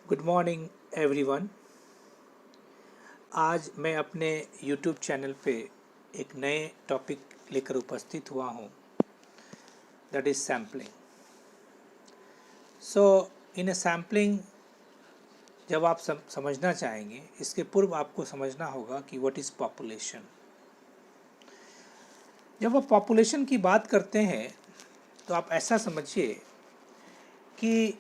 Good morning everyone. आज मैं अपने यूट्यूब चैनल पे एक नए टॉपिक लेकर उपस्थित हुआ हूँ, that is sampling. So in A sampling जब आप समझना चाहेंगे, इसके पूर्व आपको समझना होगा कि व्हाट इज़ पॉपुलेशन। जब आप पॉपुलेशन की बात करते हैं तो आप ऐसा समझिए कि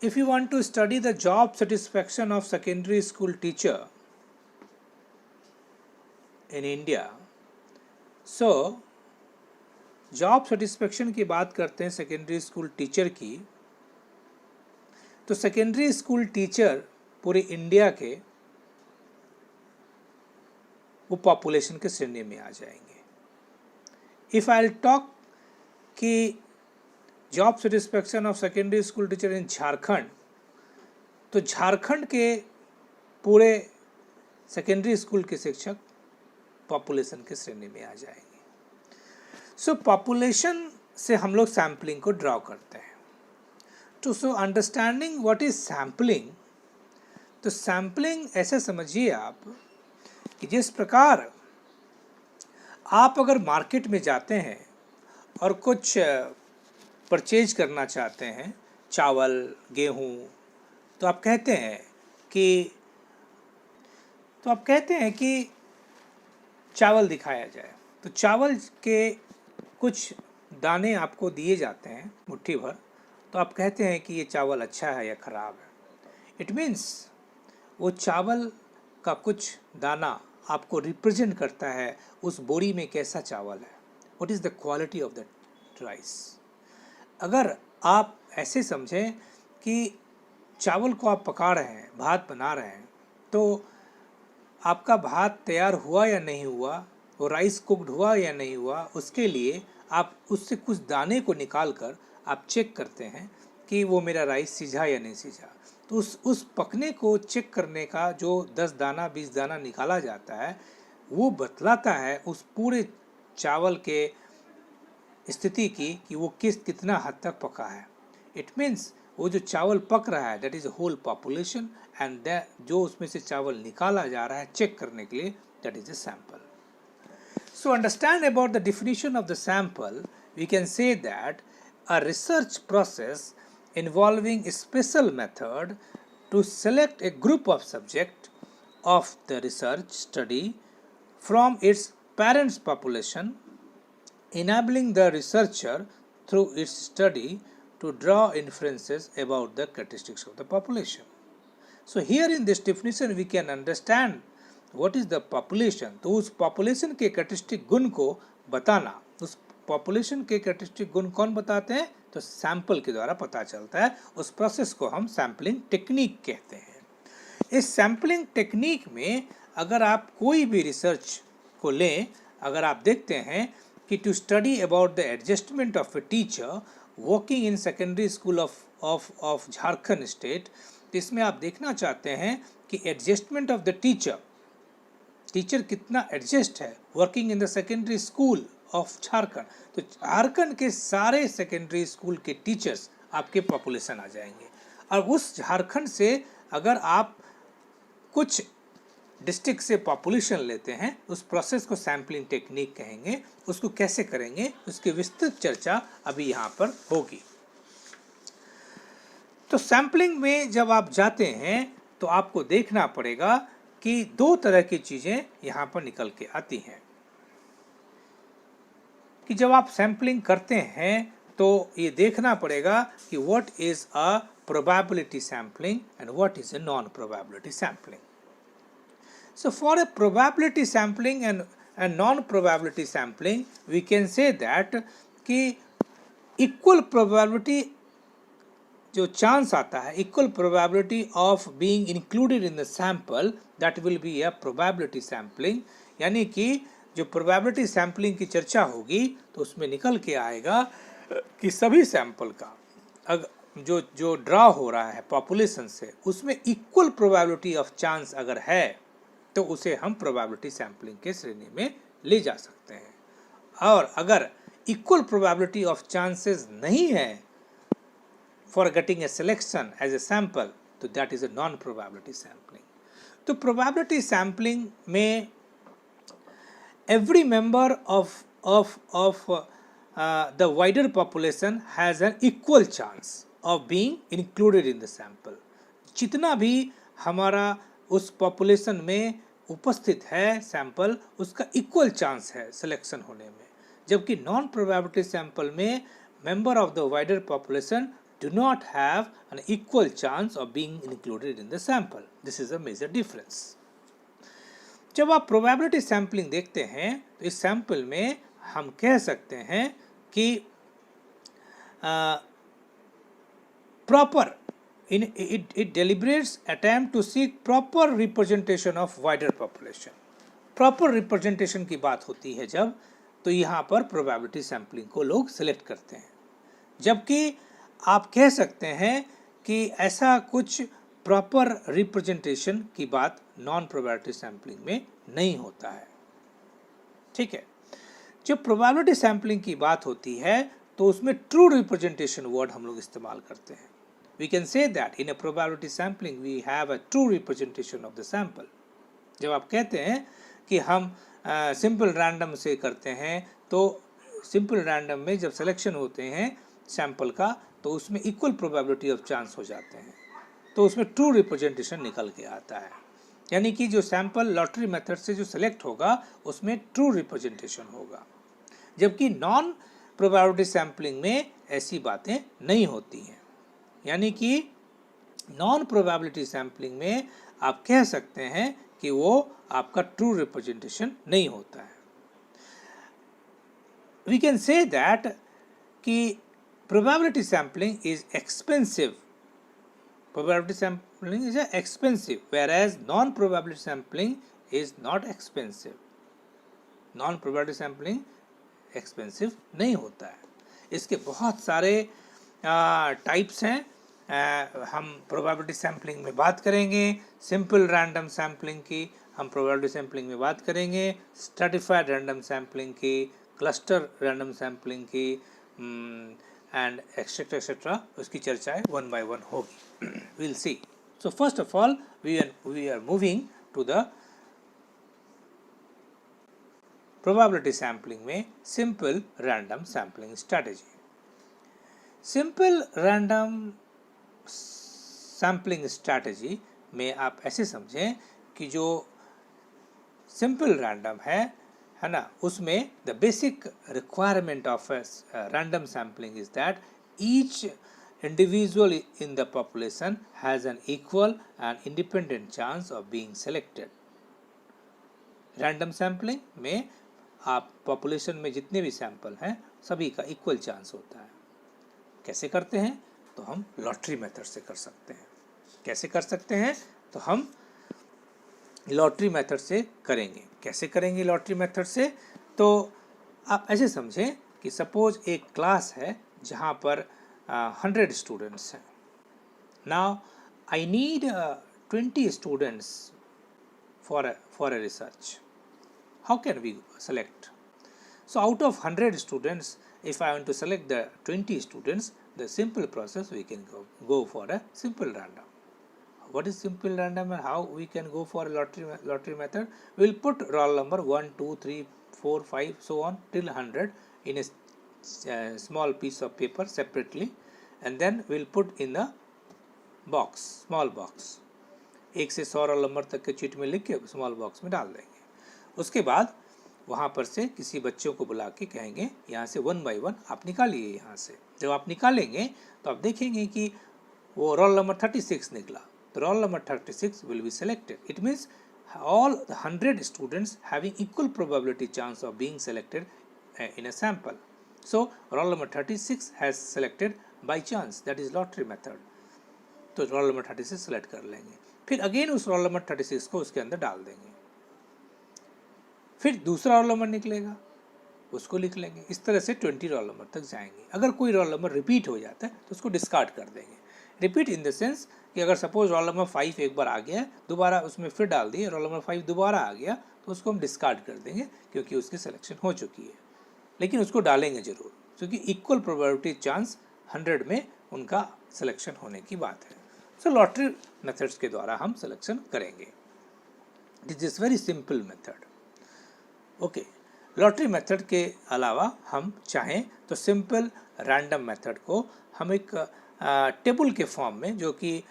if you want to study the job satisfaction of secondary school teacher in India, so job satisfaction की बात करते हैं सेकेंडरी स्कूल टीचर की, तो सेकेंडरी स्कूल टीचर पूरे इंडिया के वो पॉपुलेशन के श्रेणी में आ जाएंगे। इफ़ आई टॉक कि job satisfaction of secondary school teacher इन झारखंड, तो झारखंड के पूरे सेकेंडरी स्कूल के शिक्षक पॉपुलेशन के श्रेणी में आ जाएंगे। सो पॉपुलेशन से हम लोग सैम्पलिंग को ड्रॉ करते हैं। तो so understanding what is sampling, तो सैम्पलिंग ऐसे समझिए आप कि जिस प्रकार आप अगर मार्केट में जाते हैं और कुछ परचेज करना चाहते हैं, चावल, गेहूं, तो आप कहते हैं कि चावल दिखाया जाए। तो चावल के कुछ दाने आपको दिए जाते हैं, मुट्ठी भर, तो आप कहते हैं कि ये चावल अच्छा है या ख़राब है। इट मीन्स वो चावल का कुछ दाना आपको रिप्रेजेंट करता है उस बोरी में कैसा चावल है, what is the quality of that rice. अगर आप ऐसे समझें कि चावल को आप पका रहे हैं, भात बना रहे हैं, तो आपका भात तैयार हुआ या नहीं हुआ, वो राइस कुक्ड हुआ या नहीं हुआ, उसके लिए आप उससे कुछ दाने को निकाल कर आप चेक करते हैं कि वो मेरा राइस सिझा या नहीं सिझा। तो उस पकने को चेक करने का जो 10 दाना 20 दाना निकाला जाता है, वो बतलाता है उस पूरे चावल के स्थिति की कि वो कितना हद तक पका है। इट मीन्स वो जो चावल पक रहा है that is whole population, and जो उसमें से चावल निकाला जा रहा है चेक करने के लिए, that is a sample. So understand about the definition of the sample, we can say that a research process involving a special method to select a group of subject of the research study from its parents population, enabling the researcher through its study to draw inferences about the characteristics of the population. So here in this definition we can understand what is the population। तो उस population के characteristic गुण को बताना, उस population के characteristic गुण कौन बताते हैं, तो सैंपल के द्वारा पता चलता है। उस प्रोसेस को हम सैम्पलिंग टेक्निक कहते हैं। इस सैम्पलिंग टेक्निक में अगर आप कोई भी रिसर्च को लें, अगर आप देखते हैं कि to study about the adjustment of a teacher working in secondary school of Jharkhand state, तो इसमें आप देखना चाहते हैं कि एडजस्टमेंट ऑफ द टीचर कितना एडजस्ट है working in the secondary school of Jharkhand. तो झारखंड के सारे सेकेंडरी स्कूल के टीचर्स आपके पॉपुलेशन आ जाएंगे। और उस झारखंड से अगर आप कुछ डिस्ट्रिक्ट से पॉपुलेशन लेते हैं, उस प्रोसेस को सैम्पलिंग टेक्निक कहेंगे। उसको कैसे करेंगे उसकी विस्तृत चर्चा अभी यहाँ पर होगी। तो सैम्पलिंग में जब आप जाते हैं तो आपको देखना पड़ेगा कि दो तरह की चीज़ें यहाँ पर निकल के आती हैं। कि जब आप सैम्पलिंग करते हैं तो ये देखना पड़ेगा कि what is a probability sampling and what is a non-probability sampling. So for a probability sampling and a non-probability sampling, we can say that कि equal probability जो चांस आता है, equal probability of being included in the sample, that will be a probability sampling। यानी कि जो probability sampling की चर्चा होगी तो उसमें निकल के आएगा कि सभी सैंपल का जो ड्रा हो रहा है पॉपुलेशन से, उसमें इक्वल प्रोबेबिलिटी ऑफ चांस अगर है तो उसे हम प्रोबेबिलिटी सैम्पलिंग के श्रेणी में ले जा सकते हैं। और अगर इक्वल प्रोबेबिलिटी ऑफ चांसेस नहीं है for getting a selection as a sample, तो that is a non probability sampling. तो probability sampling में every member of the wider population has an equal chance of being included in the sample. जितना भी हमारा उस population में उपस्थित है सैंपल, उसका इक्वल चांस है सिलेक्शन होने में, जबकि नॉन प्रोबेबिलिटी सैंपल में member of the wider population do not have an equal chance of being included in the sample. This is a major difference. जब आप प्रोबेबिलिटी सैम्पलिंग देखते हैं तो इस सैंपल में हम कह सकते हैं कि proper it deliberates attempt to seek proper representation of wider population. Proper representation की बात होती है जब, तो यहाँ पर प्रोबेबिलिटी सैम्पलिंग को लोग सिलेक्ट करते हैं, जबकि आप कह सकते हैं कि ऐसा कुछ प्रॉपर रिप्रेजेंटेशन की बात नॉन प्रोबेबिलिटी सैम्पलिंग में नहीं होता है। ठीक है, जब प्रोबेबिलिटी सैम्पलिंग की बात होती है तो उसमें ट्रू रिप्रेजेंटेशन वर्ड हम लोग इस्तेमाल करते हैं। We can say that in a probability sampling we have a true representation of the sample. जब आप कहते हैं कि हम सिंपल रैंडम से करते हैं, तो सिंपल रैंडम में जब सिलेक्शन होते हैं सैंपल का, तो उसमें इक्वल प्रोबेबिलिटी ऑफ चांस हो जाते हैं, तो उसमें ट्रू रिप्रेजेंटेशन निकल के आता है। यानी कि जो सैंपल लॉटरी मेथड से जो सिलेक्ट होगा उसमें ट्रू रिप्रेजेंटेशन होगा, जबकि नॉन प्रोबेबिलिटी सैम्पलिंग में ऐसी बातें नहीं होती हैं। यानी कि नॉन प्रोबेबिलिटी सैम्पलिंग में आप कह सकते हैं कि वो आपका ट्रू रिप्रेजेंटेशन नहीं होता है। वी कैन से दैट कि probability sampling is expensive, probability sampling is expensive, whereas non-probability sampling is not expensive. Non-probability sampling expensive नहीं होता है। इसके बहुत सारे टाइप्स हैं। हम प्रोबेबिलिटी सैम्पलिंग में बात करेंगे, सिंपल रैंडम सैम्पलिंग की हम प्रोबेबिलिटी सैम्पलिंग में बात करेंगे, स्ट्रैटिफाइड रैंडम सैम्पलिंग की, क्लस्टर रैंडम सैम्पलिंग की एंड एक्सेट्रा उसकी चर्चाएं वन बाय वन होगी। Will see. So first of all we are moving to the probability sampling में simple random sampling strategy. Simple random sampling strategy में आप ऐसे समझें कि जो सिंपल रैंडम है ना, उसमें the basic requirement of random sampling is that each individual in the population has an equal and independent chance of being selected. Random sampling में आप पॉपुलेशन में जितने भी सैंपल हैं सभी का इक्वल चांस होता है। कैसे करते हैं? तो हम लॉटरी मेथड से कर सकते हैं। कैसे कर सकते हैं? तो हम लॉटरी मेथड से करेंगे। कैसे करेंगे लॉटरी मेथड से? तो आप ऐसे समझें कि सपोज एक क्लास है जहाँ पर 100 स्टूडेंट्स हैं। Now I need 20 students for a research. How can we select? So out of 100 students, if I want to select the 20 students, the simple process we can go for a simple random. What is simple random and how we can go for a lottery method? We will put roll number 1, 2, 3, 4, 5 so on till 100 in a small piece of paper separately, and then we will put in the box, small box. 1 से 100 roll number तक के cheat में लिख के small box में डाल देंगे। उसके बाद वहाँ पर से किसी बच्चों को बुला के कहेंगे यहाँ से 1 बाय 1 आप निकालिए यहाँ से। जब आप निकालेंगे तो आप देखेंगे कि वो रोल नंबर 36 निकला, तो roll number 36 will be selected. It means all 100 students having equal probability chance of being selected in a sample. So roll number 36 has selected by chance, that is lottery method. तो roll number 36 select कर लेंगे, फिर again उस roll number 36 को उसके अंदर डाल देंगे, फिर दूसरा रोल नंबर निकलेगा उसको लिख लेंगे। इस तरह से 20 रोल नंबर तक जाएंगे। अगर कोई रोल नंबर रिपीट हो जाता है तो उसको डिस्कार्ड कर देंगे। रिपीट इन द सेंस कि अगर सपोज रोल नंबर 5 एक बार आ गया, दोबारा उसमें फिर डाल दिए, रोल नंबर 5 दोबारा आ गया, तो उसको हम डिस्कार्ड कर देंगे क्योंकि उसकी सिलेक्शन हो चुकी है। लेकिन उसको डालेंगे जरूर, क्योंकि इक्वल प्रोबेबिलिटी चांस 100 में उनका सिलेक्शन होने की बात है। सो लॉटरी मेथड्स के द्वारा हम सिलेक्शन करेंगे। This is very simple method. Okay, lottery method के अलावा हम चाहें तो सिंपल रैंडम मेथड को हम एक टेबल के फॉर्म में, जो कि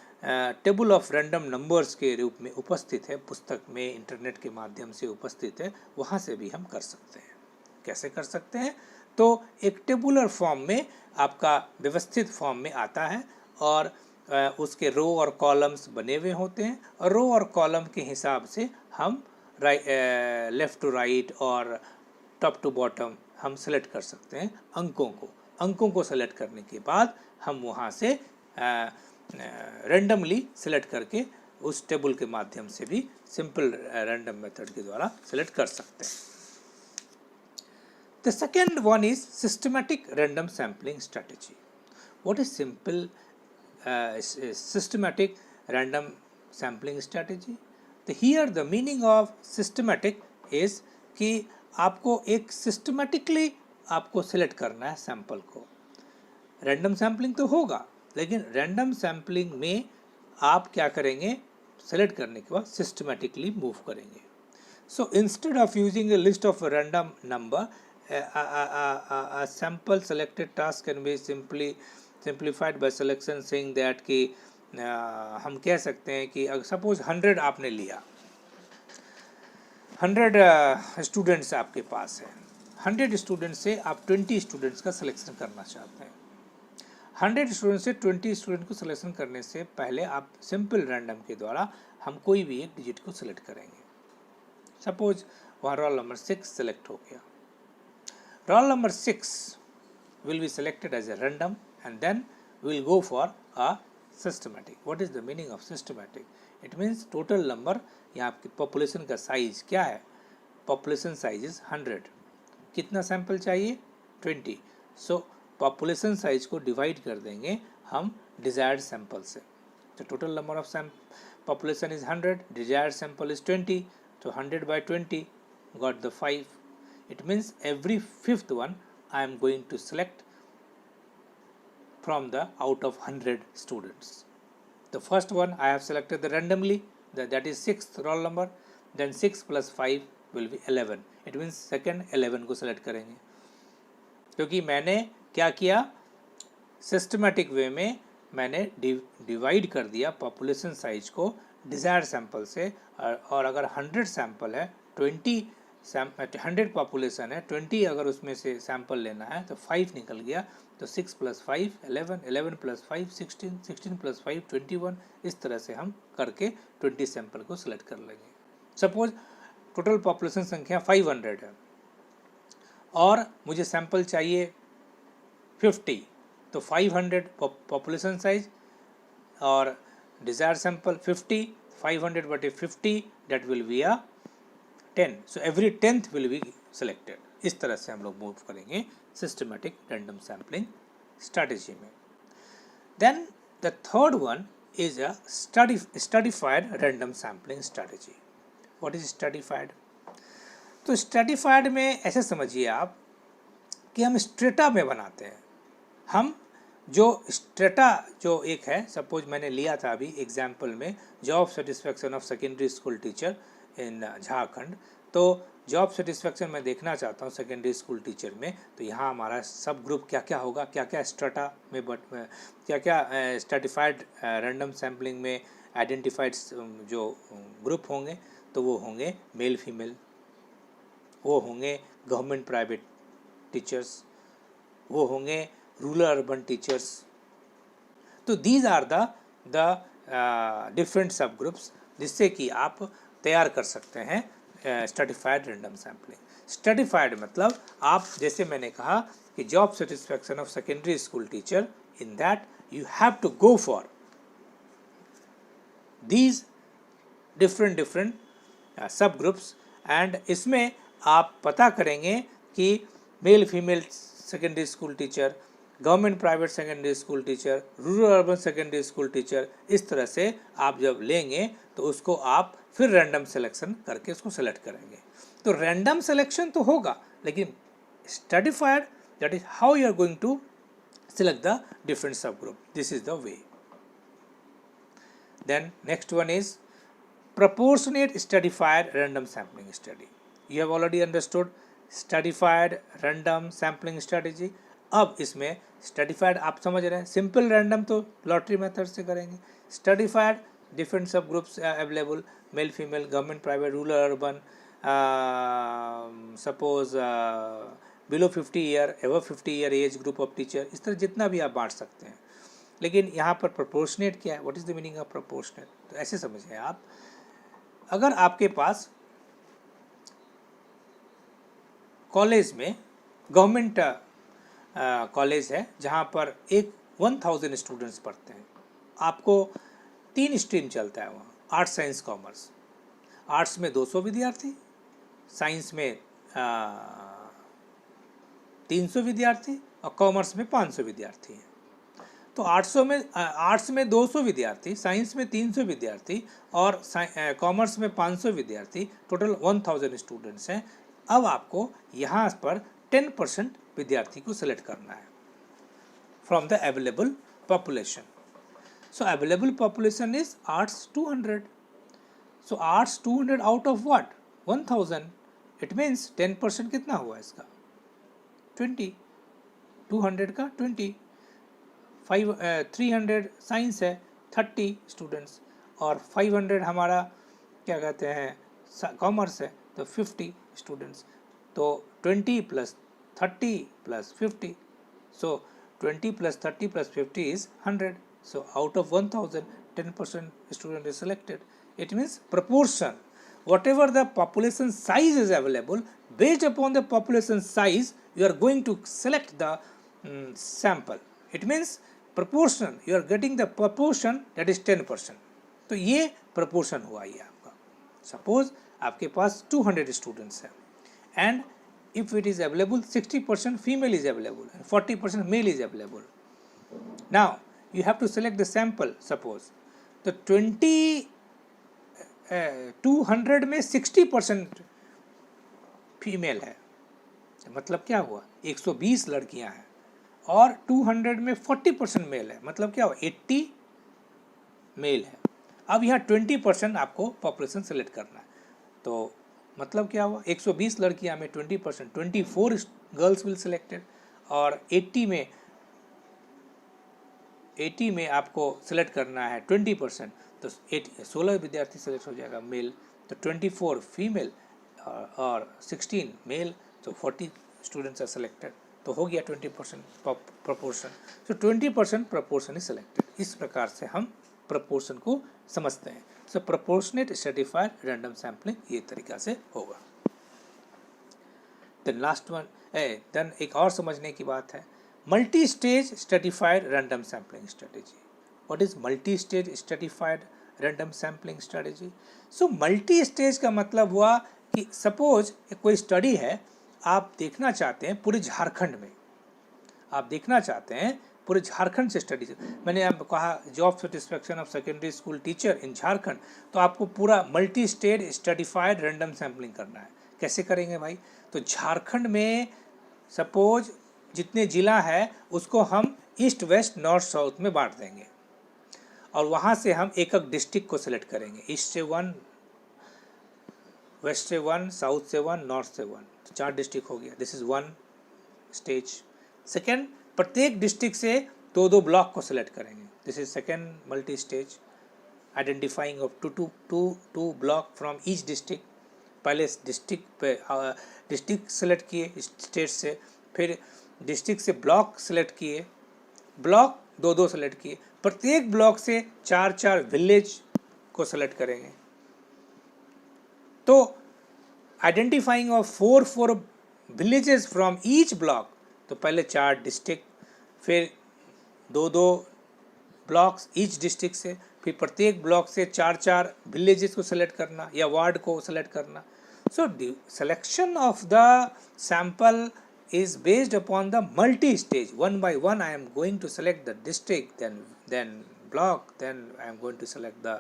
टेबल ऑफ रैंडम नंबर्स के रूप में उपस्थित है, पुस्तक में इंटरनेट के माध्यम से उपस्थित है, वहाँ से भी हम कर सकते हैं। कैसे कर सकते हैं? तो एक टेबुलर फॉर्म में आपका व्यवस्थित फॉर्म में आता है और उसके रो और कॉलम्स बने हुए होते हैं, और रो और कॉलम के हिसाब से हम लेफ़्ट टू राइट और टॉप टू बॉटम हम सेलेक्ट कर सकते हैं अंकों को सेलेक्ट करने के बाद हम वहाँ से रैंडमली सेलेक्ट करके उस टेबल के माध्यम से भी सिंपल रैंडम मेथड के द्वारा सेलेक्ट कर सकते हैं। The second one is systematic random sampling strategy. What is systematic random sampling strategy? तो here the meaning of systematic is कि आपको एक systematically आपको select करना है सैंपल को। रैंडम सैम्पलिंग तो होगा, लेकिन रैंडम सैम्पलिंग में आप क्या करेंगे? सेलेक्ट करने के बाद सिस्टमेटिकली मूव करेंगे। So instead of using A list of random number, a sample selected task can be simplified by selection, saying that कि हम कह सकते हैं कि अगर सपोज 100 आपने लिया, 100 स्टूडेंट्स आपके पास है, 100 स्टूडेंट्स से आप 20 स्टूडेंट्स का सिलेक्शन करना चाहते हैं। 100 स्टूडेंट से 20 स्टूडेंट को सिलेक्शन करने से पहले आप सिंपल रैंडम के द्वारा हम कोई भी एक डिजिट को सिलेक्ट करेंगे। सपोज वहाँ रोल नंबर 6 सेलेक्ट हो गया। Roll number 6 will be selected as a random, and then we will go for a systematic. What is the meaning of systematic? It means total number, यहाँ आपकी population का size क्या है? Population size is 100. कितना sample चाहिए? 20. So population size को divide कर देंगे हम desired sample से। तो total number of population is 100, desired sample is 20. So 100 by 20 got the 5. It means every fifth one I am going to select from the out of 100 students. The first one I have selected the randomly, that is 6th roll number, then 6 plus 5 will be 11. It means second 11 को select करेंगे, क्योंकि मैंने क्या किया? Systematic way में मैंने divide कर दिया पॉपुलेशन साइज को डिज़ायर्ड सैंपल से, और अगर 100 सैंपल है, 100 पॉपुलेशन है, 20 अगर उसमें से सैंपल लेना है तो 5 निकल गया, तो 6 + 5 11, 11 + 5 16, 16 + 5 21, इस तरह से हम करके 20 सैंपल को सिलेक्ट कर लेंगे। सपोज टोटल पॉपुलेशन संख्या 500 है और मुझे सैंपल चाहिए 50, तो 500 पॉपुलेशन साइज और desire sample 50, 500/50 that will be a 10. So every 10th will be selected. इस तरह से हम लोग मूव करेंगे सिस्टमेटिक रैंडम सैम्पलिंग स्ट्रैटेजी में। Then the third one is a stratified random sampling strategy. What is stratified? तो stratified में ऐसे समझिए आप कि हम स्ट्रेटा में बनाते हैं। हम जो स्ट्रेटा जो एक है, सपोज मैंने लिया था अभी एग्जाम्पल में job satisfaction of secondary school teacher इन झारखंड, तो जॉब सेटिस्फैक्शन मैं देखना चाहता हूँ सेकेंडरी स्कूल टीचर में, तो यहाँ हमारा सब ग्रुप क्या क्या होगा, क्या क्या स्ट्रेटा में क्या क्या स्ट्रैटिफाइड रैंडम सैम्पलिंग में आइडेंटिफाइड जो ग्रुप होंगे, तो वो होंगे मेल फीमेल, वो होंगे गवर्नमेंट प्राइवेट टीचर्स, वो होंगे रूरल अर्बन टीचर्स। तो these are the different sub groups जिससे कि आप तैयार कर सकते हैं स्ट्रैटिफाइड रैंडम सैम्पलिंग। स्ट्रैटिफाइड मतलब आप, जैसे मैंने कहा कि job satisfaction of secondary school teacher, in that you have to go for these different sub groups, and इसमें आप पता करेंगे कि male female secondary school teacher, government private secondary school teacher, rural urban secondary school teacher, इस तरह से आप जब लेंगे तो उसको आप फिर रैंडम सिलेक्शन करके उसको सेलेक्ट करेंगे। तो रैंडम सिलेक्शन तो होगा, लेकिन stratified, that is how you are going to select the different subgroup. This is the way. Then next one is proportionate stratified random sampling study. You have already understood stratified random sampling strategy. अब इसमें stratified आप समझ रहे हैं, simple random तो lottery method से करेंगे, stratified different subgroups available, male female, government private, rural urban, suppose below 50 year, above 50 year age group of teacher, इस तरह जितना भी आप बांट सकते हैं. लेकिन यहाँ पर प्रोपोर्शनेट क्या है, what is the meaning of proportionate, तो ऐसे समझिए आप, अगर आपके पास कॉलेज में गवर्नमेंट कॉलेज है जहाँ पर 1000 स्टूडेंट्स पढ़ते हैं, आपको 3 स्ट्रीम चलता है वहाँ, आर्ट्स साइंस कॉमर्स. आर्ट्स में 200 विद्यार्थी, साइंस में 300 विद्यार्थी और कॉमर्स में 500 विद्यार्थी हैं. तो आर्ट्स में 200 विद्यार्थी, साइंस में 300 विद्यार्थी और कॉमर्स में 500 विद्यार्थी, टोटल 1000 स्टूडेंट्स हैं. अब आपको यहाँ पर 10% विद्यार्थी को सेलेक्ट करना है from the available population. So available population is arts 200. So arts 200 out of what 1000. It means 10% कितना हुआ इसका 20. 200 का 20. 300 साइंस है 30 स्टूडेंट्स और 500 हमारा क्या कहते हैं कॉमर्स है तो 50 स्टूडेंट्स. तो 20 + 30 + 50. सो 20 + 30 + 50 is 100. So out of 1000, 10% student is selected. It means proportion. Whatever the population size is available, based upon the population size, you are going to select the sample. It means proportion, you are getting the proportion that is 10%. तो ये proportion हुआ ये आपका. Suppose आपके पास 200 students हैं and if it is available 60% female is available and 40% male is available. Now you have to select the sample. Suppose the 200 में 60% female है, मतलब क्या हुआ 120 लड़कियां हैं और 200 में 40% मेल है, मतलब क्या हुआ 80 मेल है. अब यहाँ 20% आपको पॉपुलेशन सेलेक्ट करना है, तो मतलब क्या हुआ 120 लड़कियां में 20%, 24 गर्ल्स विल सिलेक्टेड और 80 में आपको सेलेक्ट करना है 20%, तो 16 विद्यार्थी सेलेक्ट हो जाएगा मेल. तो 24 फीमेल और 16 मेल, तो 40 स्टूडेंट्स आर सेलेक्टेड. तो हो गया 20% proportion. So 20% proportion is selected. इस प्रकार से हम प्रपोर्शन को समझते हैं. सो प्रपोर्शनेट स्ट्रेटिफाइड रैंडम सैम्पलिंग ये तरीका से होगा. देन लास्ट वन देन एक और समझने की बात है, multi stage stratified random sampling strategy. What is multi stage stratified random sampling strategy? So multi stage का मतलब हुआ कि सपोज कोई स्टडी है, आप देखना चाहते हैं पूरे झारखंड में, आप देखना चाहते हैं पूरे झारखंड से स्टडी. मैंने आपको कहा job satisfaction of secondary school teacher इन झारखंड, तो आपको पूरा multi state stratified random sampling करना है. कैसे करेंगे भाई? तो झारखंड में सपोज जितने ज़िला है उसको हम ईस्ट वेस्ट नॉर्थ साउथ में बांट देंगे और वहाँ से हम एक एक डिस्ट्रिक्ट को सिलेक्ट करेंगे. ईस्ट से 1, वेस्ट से 1, साउथ से 1, नॉर्थ से 1, तो 4 डिस्ट्रिक्ट हो गया. This is 1 stage. सेकेंड, प्रत्येक डिस्ट्रिक्ट से 2-2 ब्लॉक को सिलेक्ट करेंगे. This is second multi stage. Identifying of two block from each district. पहले डिस्ट्रिक्ट पे डिस्ट्रिक्ट सेलेक्ट किए स्टेट से, फिर डिस्ट्रिक्ट से ब्लॉक सेलेक्ट किए, ब्लॉक 2-2 सेलेक्ट किए, प्रत्येक ब्लॉक से 4-4 विलेज को सेलेक्ट करेंगे. तो identifying of 4 villages from each block, तो पहले 4 डिस्ट्रिक्ट, फिर 2-2 ब्लॉक्स ईच डिस्ट्रिक्ट से, फिर प्रत्येक ब्लॉक से 4-4 विलेजेस को सेलेक्ट करना या वार्ड को सेलेक्ट करना. So selection of the sample is based upon the multi-stage. One by one I am going to select the district, then block, then I am going to select the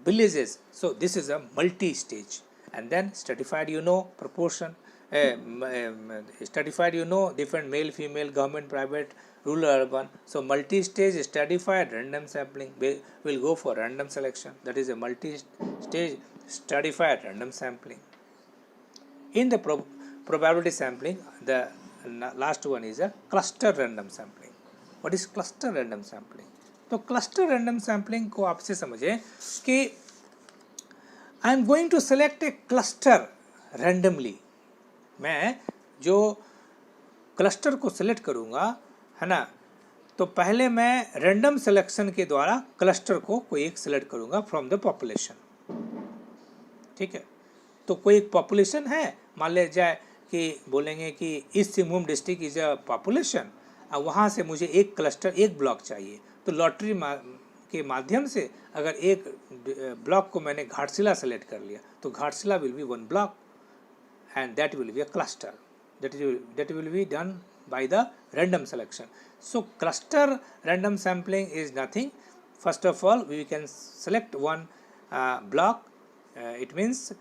villages. So this is a multi-stage. And then stratified, proportion. stratified, you know, different male, female, government, private, rural, urban. So multi-stage stratified random sampling will go for random selection. That is a multi-stage stratified random sampling. In the probability sampling, the last one is a cluster random sampling. What is cluster random sampling? तो cluster random sampling को आपसे समझें कि I am going to select a cluster randomly. मैं जो cluster को select करूँगा, है ना, तो पहले मैं रैंडम सिलेक्शन के द्वारा क्लस्टर को कोई एक सिलेक्ट करूँगा फ्रॉम द पॉपुलेशन. ठीक है, तो कोई एक पॉपुलेशन है, मान ले जाए कि बोलेंगे कि east Singhbhum district is a population, अब वहाँ से मुझे एक क्लस्टर, एक ब्लॉक चाहिए, तो लॉटरी के माध्यम से अगर एक ब्लॉक को मैंने घाटशिला सेलेक्ट कर लिया, तो Ghatshila will be one block and that will be a cluster. That will be done by the random selection. So cluster random sampling is nothing. First of all, we can select one block. It means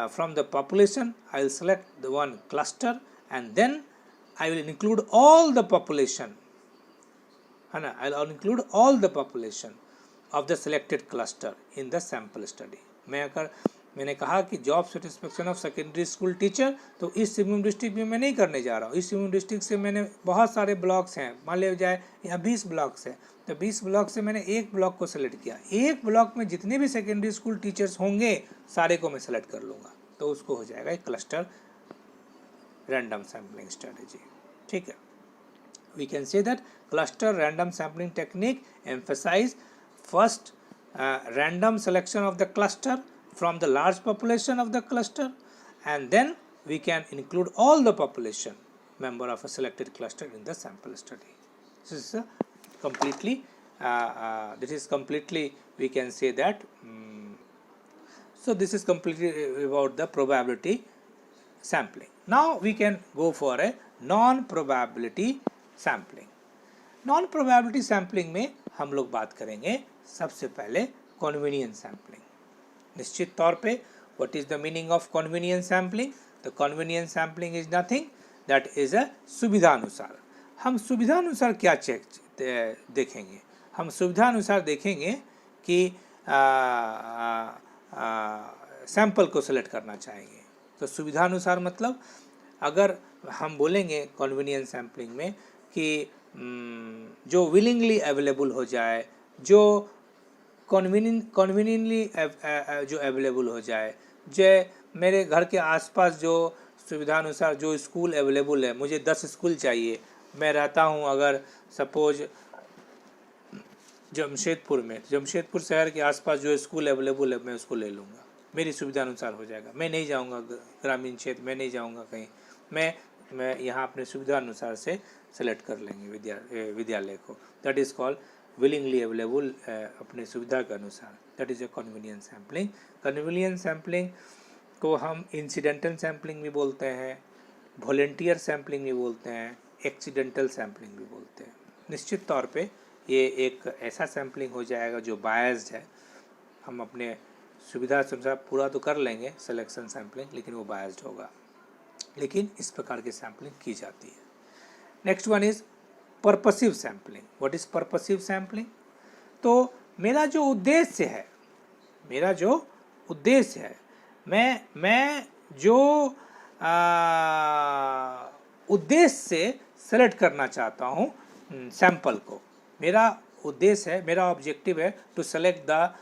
from the population I will select the one cluster, and then I will include all the population. I will include all the population of the selected cluster in the sample study. मैंने कहा कि job satisfaction of secondary school teacher, तो east Singhbhum district में मैं नहीं करने जा रहा हूँ. ईस्ट सिंहभूम डिस्ट्रिक्ट से मैंने बहुत सारे ब्लॉक्स हैं, मान लिया जाए यहाँ 20 ब्लॉक्स हैं, तो 20 ब्लॉक से मैंने एक ब्लॉक को सेलेक्ट किया. एक ब्लॉक में जितने भी सेकेंडरी स्कूल टीचर्स होंगे सारे को मैं सेलेक्ट कर लूँगा, तो उसको हो जाएगा एक क्लस्टर रैंडम सैम्पलिंग स्ट्रेटेजी. ठीक है, we can say that cluster random sampling technique emphasise first random selection of the cluster from the large population of the cluster, and then we can include all the population member of a selected cluster in the sample study. This is completely we can say that so this is completely about the probability sampling. Now we can go for a non probability sampling. non probability sampling में हम लोग बात करेंगे सबसे पहले convenience sampling. निश्चित तौर पे what is the meaning of convenience sampling? The convenience sampling is nothing, that is a सुविधानुसार. हम सुविधानुसार क्या देखेंगे? हम सुविधानुसार देखेंगे कि सैंपल को सिलेक्ट करना चाहेंगे. तो सुविधानुसार मतलब अगर हम बोलेंगे कन्वीनियंस सैम्पलिंग में कि जो विलिंगली अवेलेबल हो जाए, जो कन्वीनियंटली जो अवेलेबल हो जाए, जो मेरे घर के आसपास जो सुविधानुसार जो स्कूल अवेलेबल है, मुझे 10 स्कूल चाहिए, मैं रहता हूँ अगर सपोज जमशेदपुर में, जमशेदपुर शहर के आसपास जो स्कूल अवेलेबल है मैं उसको ले लूँगा, मेरी सुविधा अनुसार हो जाएगा. मैं नहीं जाऊँगा ग्रामीण क्षेत्र में, नहीं जाऊँगा कहीं, मैं यहाँ अपने सुविधा अनुसार से सेलेक्ट कर लेंगे विद्यालय को. That is called willingly available, अपने सुविधा के अनुसार. That is a convenience sampling. Convenience sampling को हम इंसिडेंटल सैम्पलिंग भी बोलते हैं, वॉलेंटियर सैम्पलिंग भी बोलते हैं, एक्सीडेंटल सैम्पलिंग भी बोलते हैं. निश्चित तौर पे ये एक ऐसा सैम्पलिंग हो जाएगा जो बायस्ड है. हम अपने सुविधा से अनुसार पूरा तो कर लेंगे सिलेक्शन सैम्पलिंग, लेकिन वो बायस्ड होगा. लेकिन इस प्रकार की सैम्पलिंग की जाती है. Next one is purposive sampling. What is purposive sampling? तो मेरा जो उद्देश्य है, मैं जो उद्देश्य से सेलेक्ट करना चाहता हूँ सैंपल को, मेरा उद्देश्य है, मेरा ऑब्जेक्टिव है to select the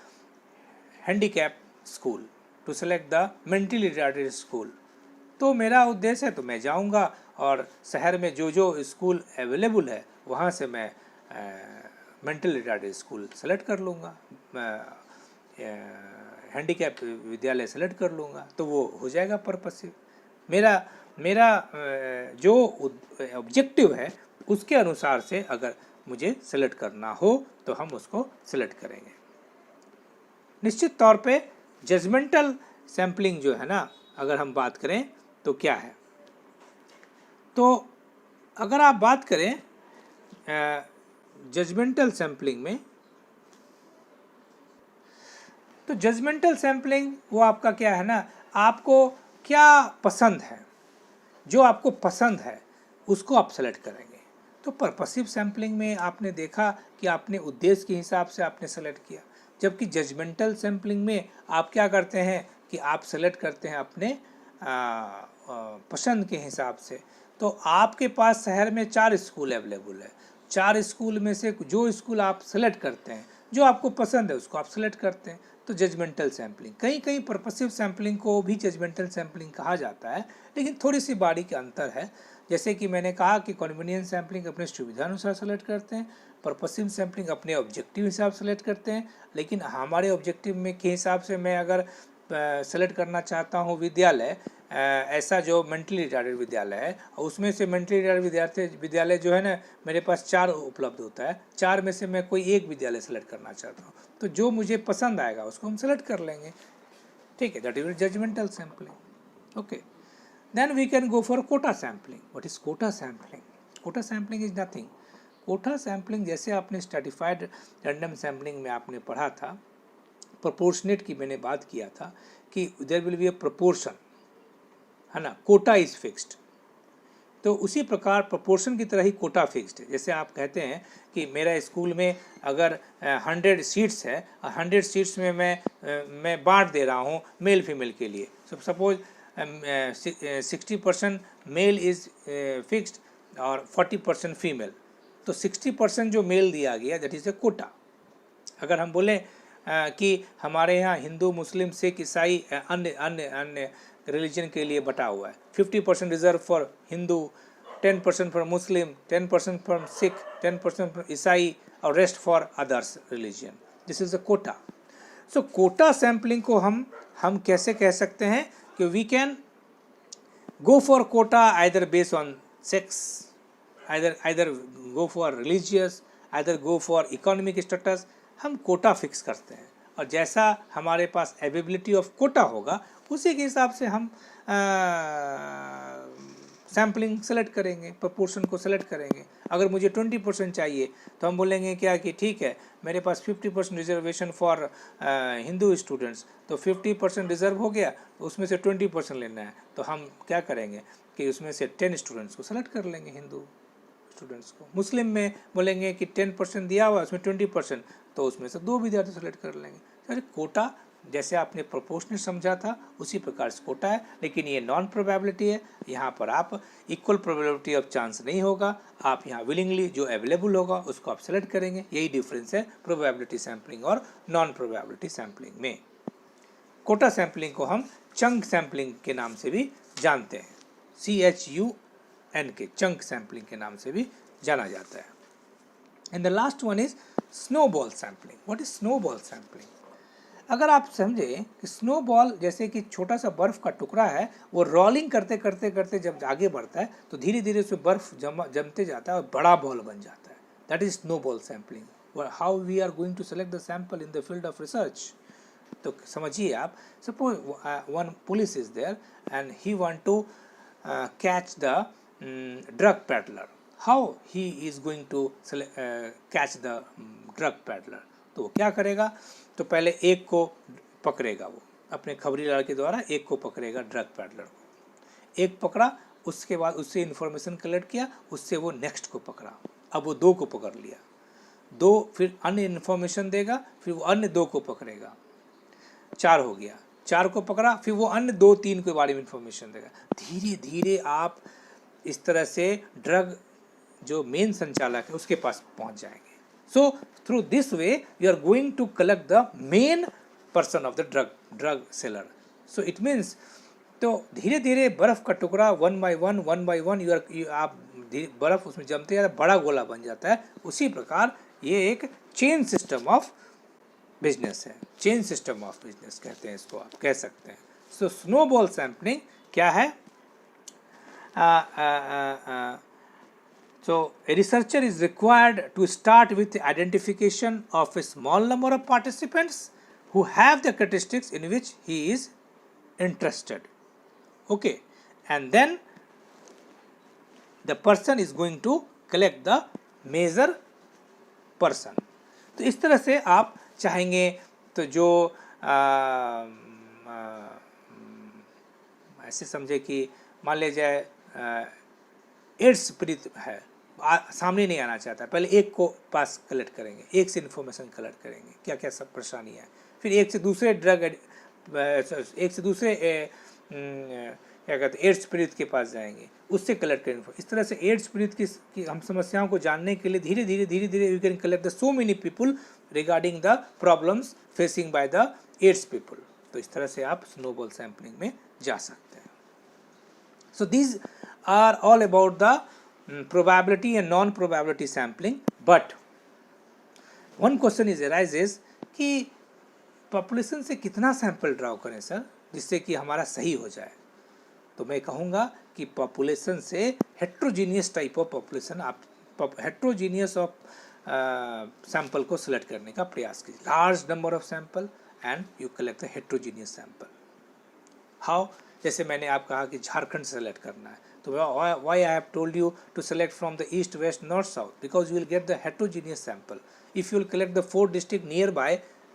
handicap school, to select the mentally retarded school. तो मेरा उद्देश्य है तो मैं जाऊंगा और शहर में जो जो स्कूल अवेलेबल है वहाँ से मैं मेंटली रिटार्डेड स्कूल सेलेक्ट कर लूँगा, हैंडीकैप विद्यालय सेलेक्ट कर लूँगा, तो वो हो जाएगा पर्पसिव. मेरा जो ऑब्जेक्टिव है उसके अनुसार से अगर मुझे सेलेक्ट करना हो तो हम उसको सेलेक्ट करेंगे. निश्चित तौर पे जजमेंटल सैम्पलिंग जो है ना, अगर हम बात करें तो क्या है, तो अगर आप बात करें जजमेंटल सैम्पलिंग में, तो जजमेंटल सैम्पलिंग वो आपका क्या है ना, आपको क्या पसंद है, जो आपको पसंद है उसको आप सेलेक्ट करेंगे। तो पर्पसिव सैम्पलिंग में आपने देखा कि आपने उद्देश्य के हिसाब से आपने सेलेक्ट किया, जबकि जजमेंटल सैम्पलिंग में आप क्या करते हैं कि आप सेलेक्ट करते हैं अपने पसंद के हिसाब से। तो आपके पास शहर में 4 स्कूल अवेलेबल है, 4 स्कूल में से जो स्कूल आप सेलेक्ट करते हैं, जो आपको पसंद है उसको आप सेलेक्ट करते हैं, तो जजमेंटल सैम्पलिंग। कहीं कहीं पर्पसिव सैम्पलिंग को भी जजमेंटल सैम्पलिंग कहा जाता है, लेकिन थोड़ी सी बारीक अंतर है। जैसे कि मैंने कहा कि कन्वीनियंस सैम्पलिंग अपने सुविधा अनुसार सेलेक्ट करते हैं, पर्पसिव सैम्पलिंग अपने ऑब्जेक्टिव हिसाब से सेलेक्ट करते हैं। लेकिन हमारे ऑब्जेक्टिव में के हिसाब से मैं अगर सेलेक्ट करना चाहता हूँ विद्यालय, ऐसा जो मेंटली रिटार्डेड विद्यालय है, और उसमें से मेंटली रिटार्डेड विद्यालय जो है ना, मेरे पास 4 उपलब्ध होता है, 4 में से मैं कोई एक विद्यालय सेलेक्ट करना चाहता हूँ, तो जो मुझे पसंद आएगा उसको हम सेलेक्ट कर लेंगे। ठीक है, that is judgemental sampling. Okay, then we can go for quota sampling. What is quota sampling? Quota sampling is nothing. Quota sampling जैसे आपने स्ट्रैटिफाइड रैंडम सैम्पलिंग में आपने पढ़ा था, प्रोपोर्शनेट की मैंने बात किया था कि there will be a proportion, है ना, कोटा इज फिक्स्ड। तो उसी प्रकार प्रोपोर्शन की तरह ही कोटा फिक्स्ड है। जैसे आप कहते हैं कि मेरा स्कूल में अगर 100 सीट्स है, 100 सीट्स में मैं बांट दे रहा हूँ मेल फीमेल के लिए। सपोज 60% मेल इज़ फिक्स्ड और 40% फीमेल, तो 60% जो मेल दिया गया दैट इज़ ए कोटा। अगर हम बोलें कि हमारे यहाँ हिंदू, मुस्लिम, सिख, ईसाई, अन्य अन्य अन्य रिलीजन के लिए बटा हुआ है, 50% reserve for Hindu, 10% for Muslim, 10% for Sikh, 10% for ईसाई और rest for others religion, this is a quota. So quota sampling को हम कैसे कह सकते हैं कि we can go for quota either based on sex, either go for religious, either go for economic status. हम कोटा फिक्स करते हैं और जैसा हमारे पास अवेलेबिलिटी ऑफ कोटा होगा उसी के हिसाब से हम सैम्पलिंग सेलेक्ट करेंगे, प्रोपोर्शन को सेलेक्ट करेंगे। अगर मुझे 20% चाहिए तो हम बोलेंगे क्या कि ठीक है, मेरे पास 50% रिजर्वेशन फॉर हिंदू स्टूडेंट्स, तो 50% रिजर्व हो गया, तो उसमें से 20% लेना है, तो हम क्या करेंगे कि उसमें से 10 स्टूडेंट्स को सेलेक्ट कर लेंगे, हिंदू स्टूडेंट्स को। मुस्लिम में बोलेंगे कि 10% दिया हुआ, उसमें 20%, तो उसमें से 2 विद्यार्थी सेलेक्ट कर लेंगे। तो कोटा जैसे आपने प्रोपोर्शनल समझा था उसी प्रकार से कोटा है, लेकिन ये नॉन प्रोबेबिलिटी है। यहाँ पर आप इक्वल प्रोबेबिलिटी ऑफ चांस नहीं होगा, आप यहाँ विलिंगली जो अवेलेबल होगा उसको आप सेलेक्ट करेंगे। यही डिफरेंस है प्रोबेबिलिटी सैम्पलिंग और नॉन प्रोबेबिलिटी सैम्पलिंग में। कोटा सैम्पलिंग को हम चंक सैम्पलिंग के नाम से भी जानते हैं, CHUNK, चंक सैम्पलिंग के नाम से भी जाना जाता है। And the last one is snowball sampling. What is snowball sampling? अगर आप समझें कि स्नोबॉल जैसे कि छोटा सा बर्फ़ का टुकड़ा है, वो रोलिंग करते करते करते जब आगे बढ़ता है तो धीरे धीरे उसमें बर्फ़ जमते जाता है और बड़ा बॉल बन जाता है, that is snowball sampling. How we are going to select the sample in the field of research? तो समझिए आप, suppose one police is there and he want to catch the drug peddler. How he is going to catch the drug peddler? तो वो क्या करेगा, तो पहले एक को पकड़ेगा, वो अपने खबरी लाल के द्वारा एक को पकड़ेगा, ड्रग पैडलर को एक पकड़ा, उसके बाद उससे इन्फॉर्मेशन कलेक्ट किया, उससे वो नेक्स्ट को पकड़ा, अब वो 2 को पकड़ लिया, 2 फिर अन्य इन्फॉर्मेशन देगा, फिर वो अन्य 2 को पकड़ेगा, 4 हो गया, 4 को पकड़ा, फिर वो अन्य 2-3 के बारे में इन्फॉर्मेशन देगा। धीरे धीरे आप इस तरह से ड्रग जो मेन संचालक है उसके पास पहुंच जाएंगे। So through this way you are going to collect the main person of the drug seller. So it means, तो धीरे धीरे बर्फ़ का टुकड़ा one by one आप बर्फ़ उसमें जमते जाता है, बड़ा गोला बन जाता है। उसी प्रकार ये एक चेन सिस्टम ऑफ बिजनेस है, चेन सिस्टम ऑफ बिजनेस कहते हैं इसको, आप कह सकते हैं। सो स्नोबॉल सैम्पलिंग क्या है? So a researcher is required to start with the identification of a small number of participants who have the characteristics in which he is interested. Okay, and then the person is going to collect the major person. तो इस तरह से आप चाहेंगे तो जो ऐसे समझे कि मान ले जाए एड्स पीड़ित है, सामने नहीं आना चाहता, पहले एक को पास कलेक्ट करेंगे, एक से इन्फॉर्मेशन कलेक्ट करेंगे क्या क्या सब परेशानी है, फिर एक से दूसरे एक से दूसरे क्या कहते हैं एड्स पीड़ित के पास जाएंगे, उससे कलेक्ट करेंगे। इस तरह से एड्स पीड़ित की हम समस्याओं को जानने के लिए धीरे धीरे you can collect the so many people regarding the problems facing by the AIDS people. तो इस तरह से आप स्नोबॉल सैम्पलिंग में जा सकते हैं। So these are all about the probability and non probability sampling, but one question is arises कि पॉपुलेशन से कितना सैंपल ड्रॉ करें सर जिससे कि हमारा सही हो जाए। तो मैं कहूँगा कि पॉपुलेशन से हेट्रोजीनियस टाइप ऑफ पॉपुलेशन आप हेट्रोजीनियस ऑफ सैंपल को सिलेक्ट करने का प्रयास कीजिए, large number of sample and you collect the heterogeneous sample. How, जैसे मैंने आप कहा कि झारखंड से सेलेक्ट करना है, तो why I have told you to select from the east, west, north, south, because you will get the heterogeneous sample. If you will collect the 4 district nearby,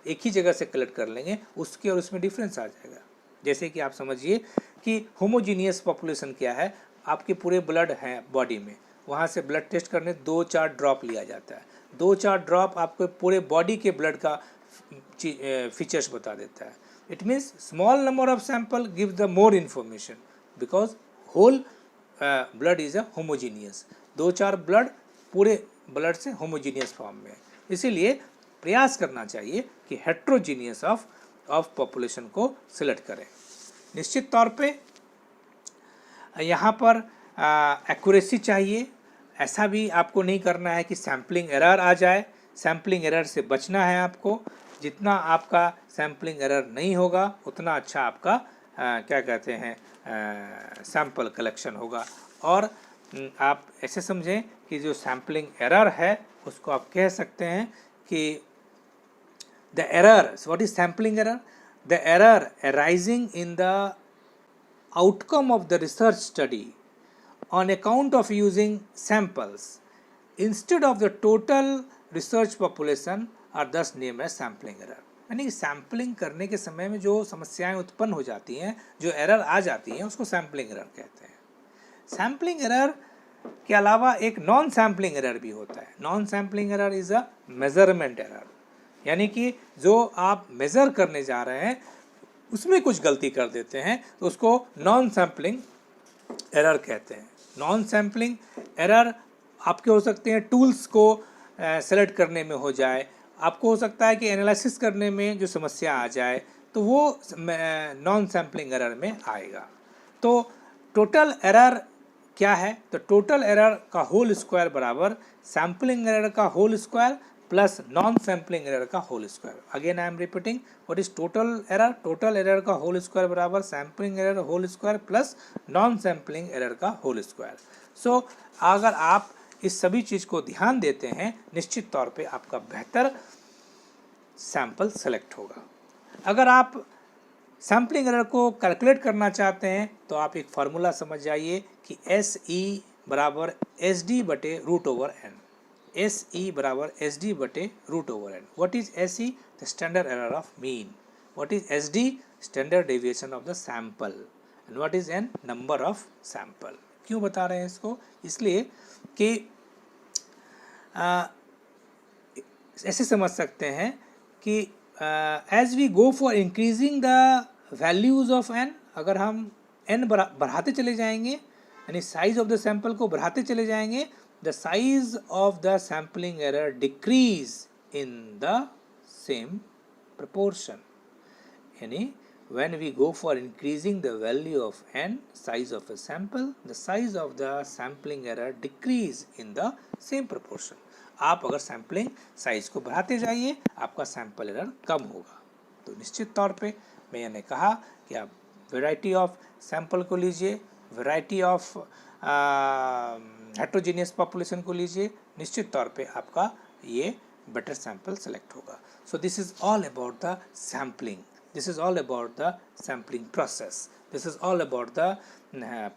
एक ही जगह से कलेक्ट कर लेंगे, उसके और उसमें डिफरेंस आ जाएगा। जैसे कि आप समझिए कि होमोजीनियस पॉपुलेशन क्या है, आपके पूरे ब्लड हैं बॉडी में, वहाँ से ब्लड टेस्ट करने 2-4 ड्रॉप लिया जाता है, 2-4 ड्रॉप आपको पूरे बॉडी के ब्लड का फीचर्स बता देता है। It means small number of sample gives the more information because whole blood is a homogeneous, 2-4 blood पूरे ब्लड से होमोजीनियस फॉर्म में, इसीलिए प्रयास करना चाहिए कि हेट्रोजीनियस ऑफ पॉपुलेशन को सिलेक्ट करें। निश्चित तौर पे यहाँ पर एक्यूरेसी चाहिए, ऐसा भी आपको नहीं करना है कि सैम्पलिंग एरर आ जाए, सैम्पलिंग एरर से बचना है आपको। जितना आपका सैम्पलिंग एरर नहीं होगा उतना अच्छा आपका क्या कहते हैं सैंपल कलेक्शन होगा। और आप ऐसे समझें कि जो सैम्पलिंग एरर है उसको आप कह सकते हैं कि the error, what is sampling error? The error arising in the outcome of the research study on account of using samples instead of the total research population are thus name है sampling error. यानी कि sampling करने के समय में जो समस्याएं उत्पन्न हो जाती हैं, जो एरर आ जाती हैं, उसको सैम्पलिंग एरर कहते हैं। सैम्पलिंग एरर के अलावा एक नॉन सैम्पलिंग एरर भी होता है। Non sampling error is a measurement error, यानी कि जो आप मेज़र करने जा रहे हैं उसमें कुछ गलती कर देते हैं तो उसको नॉन सैम्पलिंग एरर कहते हैं। नॉन सैम्पलिंग एरर आपके हो सकते हैं टूल्स को सेलेक्ट करने में हो जाए, आपको हो सकता है कि एनालिसिस करने में जो समस्या आ जाए तो वो नॉन सैम्पलिंग एरर में आएगा। तो टोटल एरर क्या है? तो टोटल एरर का होल स्क्वायर बराबर सैम्पलिंग एरर का whole square plus non sampling error का whole square. Again I am repeating, what is total error? Total error का होल स्क्वायर बराबर sampling error whole square plus non sampling error का whole square. So अगर आप इस सभी चीज़ को ध्यान देते हैं, निश्चित तौर पे आपका बेहतर सैंपल सेलेक्ट होगा। अगर आप सैम्पलिंग एरर को कैलकुलेट करना चाहते हैं तो आप एक फार्मूला समझ जाइए कि SE बराबर SD बटे रूट ओवर n। SE बराबर SD बटे root over n। What is SE? The standard error of mean. What is SD? Standard deviation of the sample. And what is n? Number of sample. क्यों बता रहे हैं इसको? इसलिए कि ऐसे समझ सकते हैं कि as we go for increasing the values of n, अगर हम n बढ़ाते चले जाएंगे यानी साइज ऑफ द सैंपल को बढ़ाते चले जाएंगे, the size of the sampling error decrease in the same proportion। यानी when we go for increasing the value of n, size of a sample, the size of the sampling error decrease in the same proportion। आप अगर sampling size को बढ़ाते जाइए आपका sample error कम होगा। तो निश्चित तौर पे मैंने कहा कि आप वैरायटी ऑफ सैंपल को लीजिए, वैरायटी ऑफ हेट्रोजीनियस पॉपुलेशन को लीजिए, निश्चित तौर पे आपका ये बेटर सैंपल सेलेक्ट होगा। So this is all about the sampling. This is all about the sampling process. This is all about the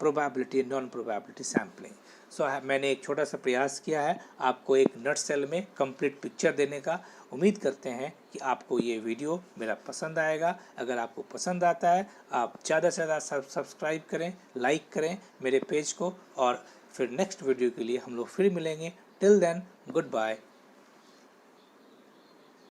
probability and non-probability sampling. सो मैंने एक छोटा सा प्रयास किया है आपको एक नट सेल में कंप्लीट पिक्चर देने का। उम्मीद करते हैं कि आपको ये वीडियो मेरा पसंद आएगा। अगर आपको पसंद आता है आप ज़्यादा से ज़्यादा सब्सक्राइब करें, लाइक करें मेरे पेज को, और फिर नेक्स्ट वीडियो के लिए हम लोग फिर मिलेंगे। Till then, good bye.